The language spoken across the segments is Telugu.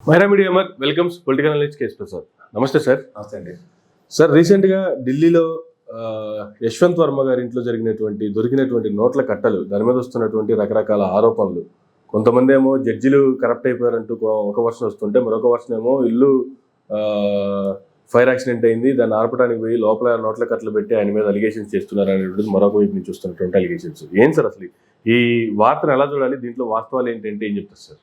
Myra media welcomes political analyst KS Prasad. నమస్తే సార్. నమస్తే అండి. సార్, రీసెంట్గా ఢిల్లీలో యశ్వంత్ వర్మ గారి ఇంట్లో దొరికినటువంటి నోట్ల కట్టలు, దాని మీద వస్తున్నటువంటి రకరకాల ఆరోపణలు, కొంతమంది ఏమో జడ్జిలు కరప్ట్ అయిపోయారంటూ ఒక వర్షన్ వస్తుంటే, మరొక వర్షన్ ఏమో ఇల్లు ఫైర్ యాక్సిడెంట్ అయింది, దాన్ని ఆర్పడానికి పోయి లోపల నోట్ల కట్టలు పెట్టి ఆయన మీద అలిగేషన్స్ చేస్తున్నారు అనేటువంటిది మరొక వైపు నుంచి వస్తున్నటువంటి అలిగేషన్స్. ఏం సార్ అసలు ఈ వార్తను ఎలా చూడాలి, దీంట్లో వాస్తవాలు ఏంటంటే ఏం చెప్తారు సార్?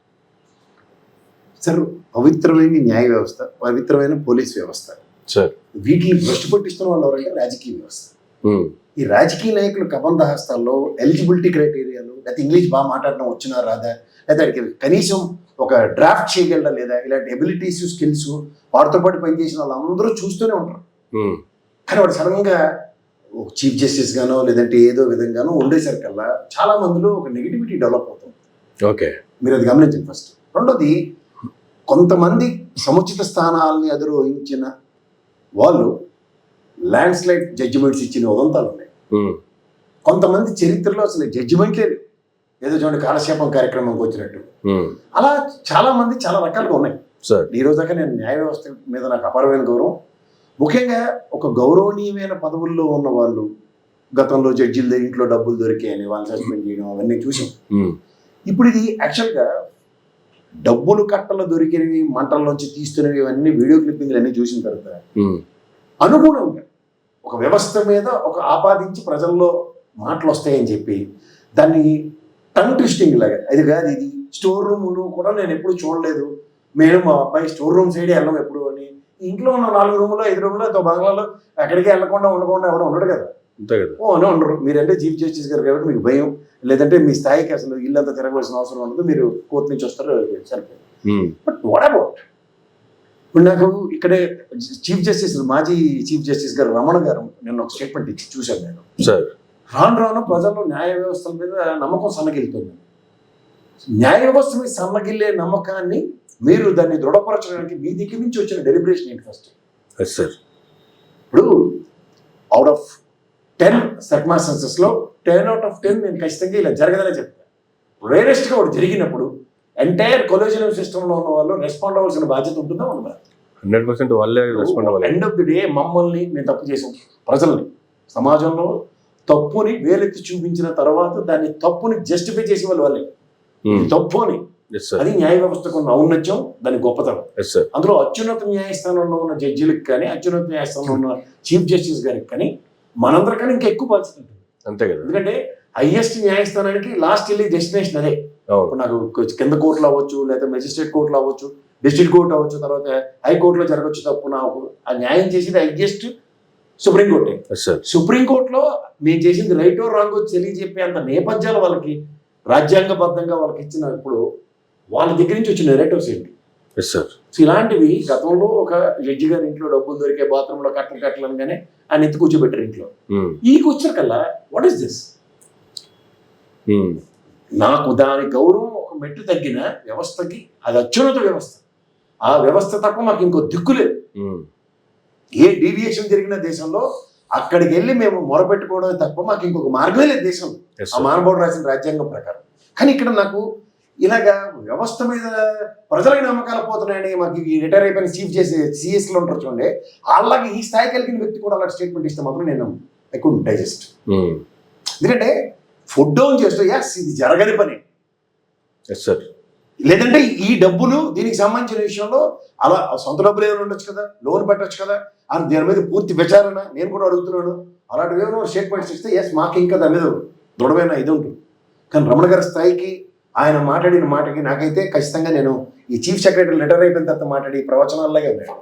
సార్, పవిత్రమైన న్యాయ వ్యవస్థ, పవిత్రమైన పోలీస్ వ్యవస్థ సార్, వీటిని భ్రష్టు పట్టిస్తున్న వాళ్ళు ఎవరంటే రాజకీయ వ్యవస్థ. ఈ రాజకీయ నాయకులు కబంధ హస్తాల్లో ఎలిజిబిలిటీ క్రైటీరియాలు, లేకపోతే ఇంగ్లీష్ బాగా మాట్లాడడం వచ్చినా రాదా, లేదా కనీసం ఒక డ్రాఫ్ట్ చేయగలడా లేదా, ఇలాంటి ఎబిలిటీస్ స్కిల్స్ వాటితో పాటు పనిచేసిన వాళ్ళందరూ చూస్తూనే ఉంటారు. కానీ వాడు సడన్ గా చీఫ్ జస్టిస్ గానో లేదంటే ఏదో విధంగానో ఉండేసరికల్లా చాలా మందిలో ఒక నెగిటివిటీ డెవలప్ అవుతుంది. ఓకే, మీరు అది గమనించండి ఫస్ట్. రెండోది, కొంతమంది సముచిత స్థానాలని అధిరోహించిన వాళ్ళు ల్యాండ్ స్లైడ్ జడ్జిమెంట్స్ ఇచ్చిన ఉదంతాలు ఉన్నాయి. కొంతమంది చరిత్రలో అసలు జడ్జిమెంట్ లేదు, ఏదో చూడండి కాలక్షేపం కార్యక్రమంకి వచ్చినట్టు. అలా చాలా మంది చాలా రకాలుగా ఉన్నాయి. ఈ రోజు దాకా నేను న్యాయ వ్యవస్థ మీద నాకు అపారమైన గౌరవం. ముఖ్యంగా ఒక గౌరవనీయమైన పదవుల్లో ఉన్న వాళ్ళు గతంలో జడ్జిల ఇంట్లో డబ్బులు దొరికాయని వాళ్ళని సస్పెండ్ చేయడం అవన్నీ చూసాం. ఇప్పుడు ఇది యాక్చువల్గా డబ్బులు కట్టలు దొరికినవి, మంటల్లోంచి తీస్తున్నవి, ఇవన్నీ వీడియో క్లిప్పింగ్లు అన్నీ చూసిన తర్వాత అనుగుణంగా ఒక వ్యవస్థ మీద ఒక ఆపాదించి ప్రజల్లో మాటలు వస్తాయని చెప్పి దాన్ని టంగ్ ట్విస్టింగ్ లాగా, అది కాదు ఇది స్టోర్ రూములు కూడా నేను ఎప్పుడు చూడలేదు, మేము మా అబ్బాయి స్టోర్ రూమ్ సైడే వెళ్ళాం ఎప్పుడు అని. ఇంట్లో ఉన్న 4 రూములో 5 రూములో బంగ్లాలో ఎక్కడికి వెళ్ళకుండా ఉండకుండా ఎవడో ఉండడు కదా. అని ఉండరు. మీరంటే చీఫ్ జస్టిస్ గారు కాబట్టి మీకు భయం, లేదంటే మీ స్థాయికి అసలు ఇల్లంతా తిరగవలసిన అవసరం ఉండదు, మీరు కోర్టు నుంచి వస్తారు సరిపోయింది. బట్ వాట్ అబౌట్ ఇప్పుడు నాకు ఇక్కడే చీఫ్ జస్టిస్, మాజీ చీఫ్ జస్టిస్ గారు రమణ గారు నిన్న ఒక స్టేట్మెంట్ ఇచ్చి చూశాను నేను. రాను రాను ప్రజల్లో న్యాయ వ్యవస్థల మీద నమ్మకం సన్నగిలుతుంది. న్యాయ వ్యవస్థ మీద సన్నగిల్లే నమ్మకాన్ని మీరు దాన్ని దృఢపరచడానికి మీ దగ్గర నుంచి వచ్చిన డెలిబరేషన్ ఏంటి ఫస్ట్? ఇప్పుడు అవుట్ ఆఫ్ 10 సర్కమ్స్టాన్సెస్లో 10 out of 10 నేను ఖచ్చితంగా ఇలా జరగదనే చెప్తాను. రేరెస్ట్గా ఒకటి జరిగినప్పుడు ఎంటైర్ కొలిజియం సిస్టంలో ఉన్న వాళ్ళు రెస్పాండ్ అవ్వాల్సిన బాధ్యత ఉంటుందా ఉండదా? 100% వాళ్ళే రెస్పాండ్ అవ్వాలి. ఎండ్ ఆఫ్ ది డే మమ్మల్ని మేము తప్పు చేసాం, ప్రజల్ని సమాజంలో తప్పుని వేలెత్తి చూపించిన తర్వాత దాన్ని తప్పుని జస్టిఫై చేసే వాళ్ళు వాళ్ళే. తప్పు అని అది న్యాయ వ్యవస్థకు ఉన్న ఔన్నత్యం, దాని గొప్పతనం. అందులో అత్యున్నత న్యాయస్థానంలో ఉన్న జడ్జిలకు కానీ, అత్యున్నత న్యాయస్థానంలో ఉన్న చీఫ్ జస్టిస్ గారికి కానీ మనందరికన్నా ఇంకా ఎక్కువ బాధ్యత ఉంటుంది. అంతే కదా. ఎందుకంటే హైయెస్ట్ న్యాయస్థానానికి లాస్ట్ వెళ్ళి డెస్టినేషన్ అదే. నాకు కింద కోర్టులో అవ్వచ్చు, లేదా మెజిస్ట్రేట్ కోర్టులో అవ్వచ్చు, డిస్ట్రిక్ట్ కోర్టు అవ్వచ్చు, తర్వాత హైకోర్టులో జరగవచ్చు తప్పు. నాకు ఆ న్యాయం చేసేది హైయెస్ట్ సుప్రీంకోర్టే. సుప్రీంకోర్టులో నేను చేసింది రైటో రాంగో తెలియజెప్పే అంత నేపథ్యాలు వాళ్ళకి రాజ్యాంగబద్ధంగా వాళ్ళకి ఇచ్చినప్పుడు వాళ్ళ దగ్గర నుంచి వచ్చిన నెరేటివ్స్ ఏంటి? ఇలాంటివి గతంలో ఒక జడ్జి గారి ఇంట్లో డబ్బులు దొరికే బాత్రూంలో కట్టలు అనగానే ఆయన ఎత్తి కూర్చోబెట్టారు ఇంట్లో. ఈకి వచ్చాకల్లా వాట్ ఈస్ దిస్? నాకు దాని గౌరవం ఒక మెట్టు తగ్గిన వ్యవస్థకి అది అత్యున్నత వ్యవస్థ. ఆ వ్యవస్థ తప్ప మాకు ఇంకో దిక్కు లేదు. ఏ డీవియేషన్ జరిగిన దేశంలో అక్కడికి వెళ్ళి మేము మొరపెట్టుకోవడమే తప్ప మాకు ఇంకొక మార్గమే లేదు దేశంలో, ఆ మానవుడు రాసిన రాజ్యాంగం ప్రకారం. కానీ ఇక్కడ నాకు ఇలాగా వ్యవస్థ మీద ప్రజలకి నమ్మకాలు పోతున్నాయని మాకు రిటైర్ అయిపోయిన చీఫ్ చేసి సిఎస్లో ఉంటారు చూడండి, అలాగే ఈ స్థాయికి వెళ్ళిన వ్యక్తి కూడా అలాంటి స్టేట్మెంట్ ఇస్తే మాత్రం నేను ఐ కుడ్ డైజెస్ట్. ఎందుకంటే ఫుడ్ డౌన్ చేస్తూ ఎస్ ఇది జరగని పని, లేదంటే ఈ డబ్బులు దీనికి సంబంధించిన విషయంలో అలా సొంత డబ్బులు ఏమైనా ఉండొచ్చు కదా, లోన్ పెట్టచ్చు కదా అని దీని మీద పూర్తి విచారణ నేను కూడా అడుగుతున్నాను. అలాంటివి ఏమైనా స్టేట్మెంట్స్ ఇస్తే ఎస్ మాకు ఇంకా దాని మీద దృఢమైన ఇది ఉంటుంది. కానీ రమణ గారి స్థాయికి ఆయన మాట్లాడిన మాటకి నాకైతే ఖచ్చితంగా నేను ఈ చీఫ్ సెక్రటరీ లెటర్ అయిపోయిన తర్వాత మాట్లాడి ప్రవచనాల్లాగే ఉన్నాడు.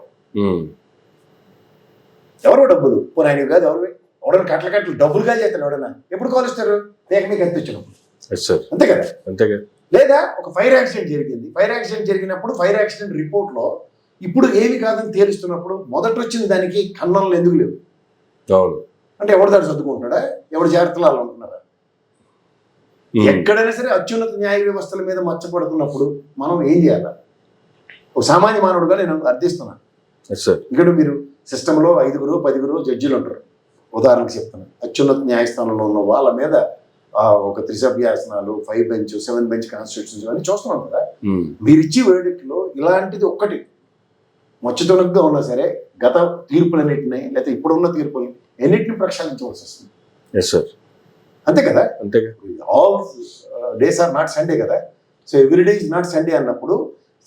ఎవరో డబ్బులు పోనీ ఆయన కాదు, ఎవరైనా కట్టలు డబ్బులుగా చేస్తాను ఎవడన్నా ఎప్పుడు కాలుస్తారు? మీకు ఎత్తిచ్చినప్పుడు అంతే కదా. లేదా ఒక ఫైర్ యాక్సిడెంట్ జరిగింది, ఫైర్ యాక్సిడెంట్ జరిగినప్పుడు ఫైర్ యాక్సిడెంట్ రిపోర్ట్లో ఇప్పుడు ఏమి కాదని తేలుస్తున్నప్పుడు మొదట వచ్చిన దానికి ఖండనలు ఎందుకు లేవు? అంటే ఎవడు దాన్ని సర్దుకుంటున్నాడా, ఎవడు జాగ్రత్తలు అలా ఉంటున్నారా? ఎక్కడైనా సరే అత్యున్నత న్యాయ వ్యవస్థల మీద మచ్చపడుతున్నప్పుడు మనం ఏం చేయాలి? ఒక సామాన్య మానవుడుగా నేను అర్థిస్తున్నాను. ఇక్కడ మీరు సిస్టంలో 5 10 జడ్జిలు ఉంటారు. ఉదాహరణకు చెప్తాను, అత్యున్నత న్యాయస్థానంలో ఉన్న వాళ్ళ మీద ఒక త్రిసభ్యాసనాలు 5 బెంచ్ 7 బెంచ్ కాన్స్టిట్యూషన్స్ ఇవన్నీ చూస్తున్నాం కదా. ఉమ్, మీరు ఇచ్చే వేడిక్లో ఇలాంటిది ఒక్కటి మచ్చుతునగ్గా ఉన్నా సరే గత తీర్పులన్నింటినీ లేకపోతే ఇప్పుడున్న తీర్పులని ఎన్నింటిని ప్రక్షాళించవలసి వస్తుంది. ఎస్ సార్, అంతే కదా. అంతేగా. All days are not Sunday కదా. So every day is not Sunday అన్నప్పుడు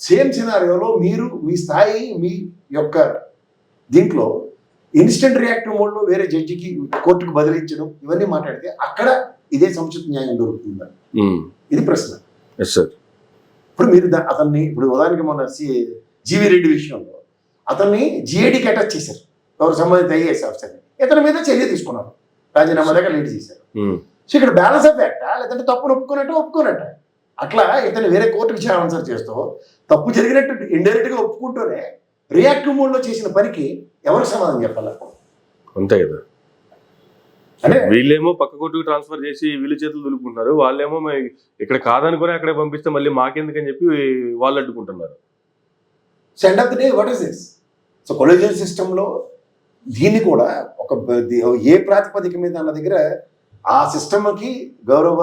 సేమ్ సినారియోలో మీరు మీ స్థాయి మీ యొక్క దీంట్లో ఇన్స్టెంట్ రియాక్టివ్ మోడ్లో వేరే జడ్జికి కోర్టుకు బదిలించడం ఇవన్నీ మాట్లాడితే అక్కడ ఇదే సముచిత న్యాయం దొరుకుతుందా, ఇది ప్రశ్న. Yes sir. ఇప్పుడు మీరు అతన్ని ఇప్పుడు ఉదాహరణకి మొన్న జీవీ రెడ్డి విషయంలో అతన్ని జిఐడికి అటాచ్ చేశారు, ఎవరు సంబంధిత ఐఏఎస్ ఆఫీసర్ని. ఇతని మీద చర్య తీసుకున్నారు, రాజీనామా దగ్గర లీడ్ చేశారు. సో ఇక్కడ బ్యాలెన్స్ ఆఫ్ యాక్టా లేదంటే తప్పును ఒప్పుకున్నట్ట అట్లా ఇతను వేరే కోర్టుకి ఆన్సర్ చేస్తూ తప్పు జరిగినట్టు ఇండైరెక్ట్ గా ఒప్పుకుంటూనే రియాక్టివ్ మోడ్ లో చేసిన పనికి ఎవరికి సమాధానం చెప్పాలి? అంతే కదా. అంటే వీళ్ళేమో పక్క కోర్టుకు ట్రాన్స్ఫర్ చేసి వీళ్ళ చేతులు దులుపుకుంటున్నారు, వాళ్ళేమో ఇక్కడ కాదనుకుని అక్కడే పంపిస్తే మళ్ళీ మాకెందుకని చెప్పి వాళ్ళు అడ్డుకుంటున్నారు. So end of the day what is this? So collegial సిస్టంలో దీన్ని కూడా ఒక ఏ ప్రాతిపదిక మీద అన్న దగ్గర ఆ సిస్టమ్కి గౌరవ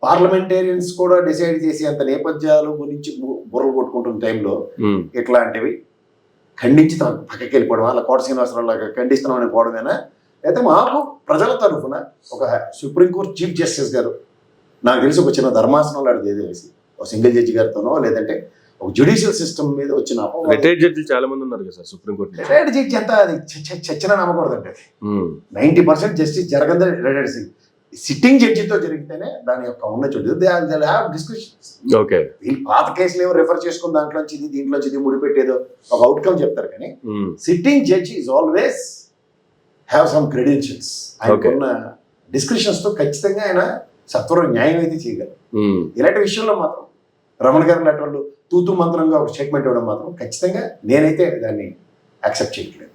పార్లమెంటేరియన్స్ కూడా డిసైడ్ చేసి అంత నేపథ్యాలు గురించి బుర్రలు కొట్టుకుంటున్న టైంలో ఇట్లాంటివి ఖండించి పక్కకి వెళ్ళిపోవడం, అలా కోట శ్రీనివాసరావు లాగా ఖండిస్తున్నామని పోవడమేనా? అయితే మాకు ప్రజల తరఫున ఒక సుప్రీంకోర్టు చీఫ్ జస్టిస్ గారు నాకు తెలిసి ఒక చిన్న ధర్మాసనం లాంటిది ఏదో వేసి ఒక సింగిల్ జడ్జి గారితోనో లేదంటే ఒక జ్యుడిషియల్ సిస్టమ్ మీద వచ్చిన రిటైర్డ్ జడ్జిలు చాలా మంది ఉన్నారు కదా సార్ సుప్రీంకోర్టు. రిటైర్డ్ జడ్జి అంతా అది చచ్చిన నమ్మకూడదండి. అది 90% జస్టిస్ జరగదు రిటైర్డ్ సిట్టింగ్ జడ్జితో జరిగితేనే దాని యొక్క ఉన్న చోటు డిస్కషన్స్. ఓకే, వీళ్ళు పాత కేసులు ఏమో రిఫర్ చేసుకుని దాంట్లోంచి ఇది దీంట్లోంచి ఇది ముడిపెట్టేదో ఒక అవుట్కమ్ చెప్తారు, కానీ sitting judge is always have some credentials. ఆయనకున్న డిస్క్రిప్షన్స్ తో ఖచ్చితంగా ఆయన సత్వరం న్యాయం అయితే చేయగలరు. ఇలాంటి విషయంలో మాత్రం రమణ గారు లాంటి వాళ్ళు తూతు మంత్రంగా ఒక స్టేట్మెంట్ ఇవ్వడం మాత్రం ఖచ్చితంగా నేనైతే దాన్ని యాక్సెప్ట్ చేయట్లేదు.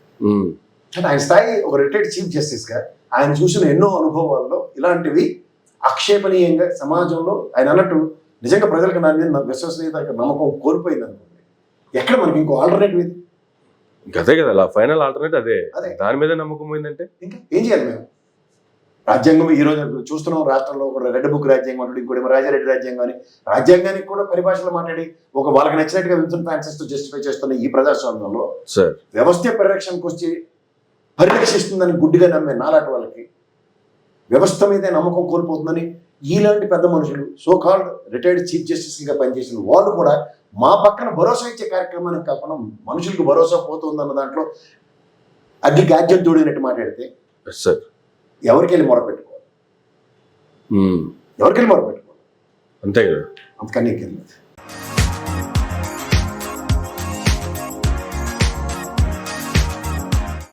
అంటే ఆయన స్థాయి ఒక రిటైర్డ్ చీఫ్ జస్టిస్ గా ఆయన చూసిన ఎన్నో అనుభవాల్లో ఇలాంటివి ఆక్షేపణీయంగా సమాజంలో ఆయన అన్నట్టు నిజంగా ప్రజలకు నా మీద విశ్వసనీయత నమ్మకం కోల్పోయింది అనుకోండి, ఎక్కడ మనకి ఇంకో ఆల్టర్నేటివ్ ఇది? అదే కదా ఫైనల్ ఆల్టర్నేటివ్, అదే దాని మీద నమ్మకం పోయిందంటే ఇంకా ఏం చేయాలి మేము? రాజ్యాంగం ఈ రోజు చూస్తున్నాం, రాష్ట్రంలో కూడా రెడ్ బుక్ రాజ్యాంగం అంటాడు, ఇంకోటి రాజారెడ్డి రాజ్యాంగం అని రాజ్యాంగానికి కూడా పరిభాషలో మాట్లాడి ఒక వాళ్ళకి నచ్చినట్టుగా విన్సెంట్ ఫ్రాన్సిస్ తో జస్టిఫై చేస్తున్న ఈ ప్రజాస్వామ్యంలో వ్యవస్థ పరిరక్షణకు వచ్చి పరిరక్షిస్తుందని గుడ్డిగా నమ్మే నాలాంటి వాళ్ళకి వ్యవస్థ మీదే నమ్మకం కోల్పోతుందని ఇలాంటి పెద్ద మనుషులు సోకాల్డ్ రిటైర్డ్ చీఫ్ జస్టిస్గా పనిచేసిన వాళ్ళు కూడా మా పక్కన భరోసా ఇచ్చే కార్యక్రమానికి కాకుండా మనుషులకు భరోసా పోతుందన్న దాంట్లో అగ్గి గాజ్యం తోడినట్టు మాట్లాడితే ఎవరికి వెళ్ళి మొరపెట్టుకోవాలి? ఎవరికి వెళ్ళి మొరపెట్టుకోవాలి? అంతే కదా. అంతకన్నా ఇంకేం లేదు.